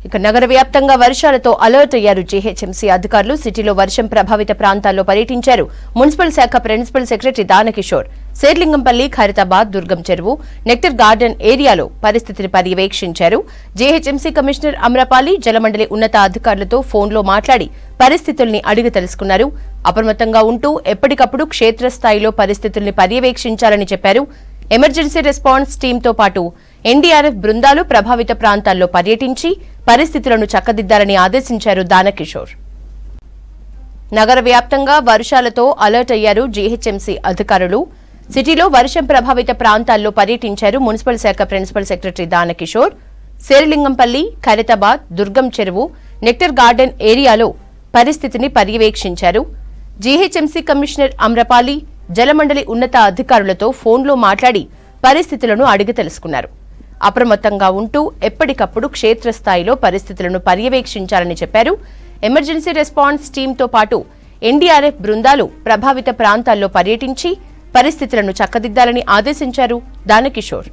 ఇక నగర వ్యాప్తంగా వర్షాలతో అలర్ట్ అయ్యారు జీహెచ్ఎంసీ అధికారులు. సిటీలో వర్షం ప్రభావిత ప్రాంతాల్లో పర్యటించారు మున్సిపల్ శాఖ ప్రిన్సిపల్ సెక్రటరీ దానకిషోర్. శేర్లింగంపల్లి, ఖైరతాబాద్, దుర్గం చెరువు, నెక్టర్ గార్డెన్ ఏరియాలో పరిస్థితిని పర్యవేక్షించారు. జీహెచ్ఎంసీ కమిషనర్ అమ్రపాలి, జలమండలి ఉన్నత అధికారులతో ఫోన్లో మాట్లాడి పరిస్థితుల్ని అడిగి తెలుసుకున్నారు. అప్రమత్తంగా ఉంటూ ఎప్పటికప్పుడు క్షేత్రస్థాయిలో పరిస్థితుల్ని పర్యవేక్షించాలని చెప్పారు. ఎమర్జెన్సీ రెస్పాన్స్ టీంతో పాటు ఎన్డీఆర్ఎఫ్ బృందాలు ప్రభావిత ప్రాంతాల్లో పర్యటించి పరిస్థితులను చక్కదిద్దాలని ఆదేశించారు దానకిషోర్. నగర వ్యాప్తంగా వర్షాలతో అలర్ట్ అయ్యారు జీహెచ్ఎంసీ అధికారులు. సిటీలో వర్షం ప్రభావిత ప్రాంతాల్లో పర్యటించారు మున్సిపల్ శాఖ ప్రిన్సిపల్ సెక్రటరీ దానకిషోర్. శేర్లింగంపల్లి, ఖైరతాబాద్, దుర్గం చెరువు, నెక్టర్ గార్డెన్ ఏరియాలో పరిస్థితిని పర్యవేక్షించారు. జీహెచ్ఎంసీ కమిషనర్ అమ్రపాలి, జలమండలి ఉన్నత అధికారులతో ఫోన్లో మాట్లాడి పరిస్థితులను అడిగి తెలుసుకున్నారు. అప్రమత్తంగా ఉంటూ ఎప్పటికప్పుడు క్షేత్రస్థాయిలో పరిస్థితులను పర్యవేక్షించాలని చెప్పారు. ఎమర్జెన్సీ రెస్పాన్స్ టీంతో పాటు ఎన్డీఆర్ఎఫ్ బృందాలు ప్రభావిత ప్రాంతాల్లో పర్యటించి పరిస్థితులను చక్కదిద్దాలని ఆదేశించారు దానకిషోర్.